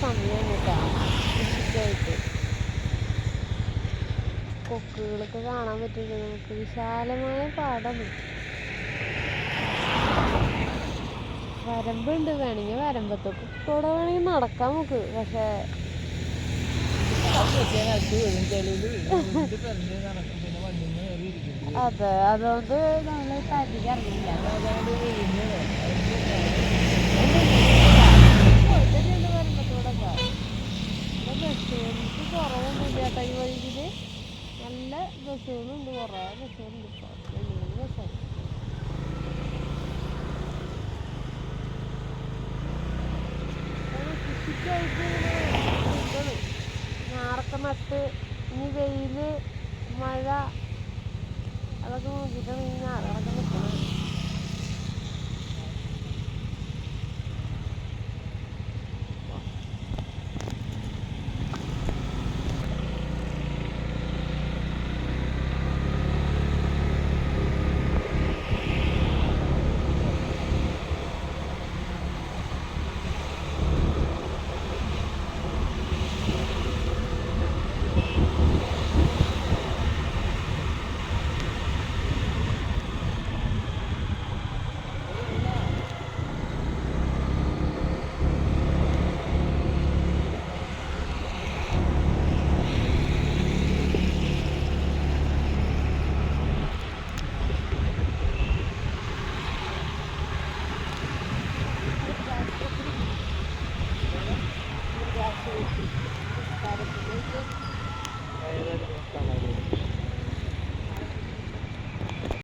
സമയമാണ് കേട്ടോ കൃഷിക്കായിട്ട്. കൊക്കുകളൊക്കെ കാണാൻ പറ്റില്ല നമുക്ക്. വിശാലമായ പാടാണ്. വരമ്പുണ്ട്, വേണമെങ്കിൽ വരമ്പത്തൊക്കെ കൂടെ വേണമെങ്കിൽ നടക്കാം നമുക്ക്. പക്ഷേ അതെ, അതുകൊണ്ട് നമ്മൾ അധികം ഇറങ്ങില്ല.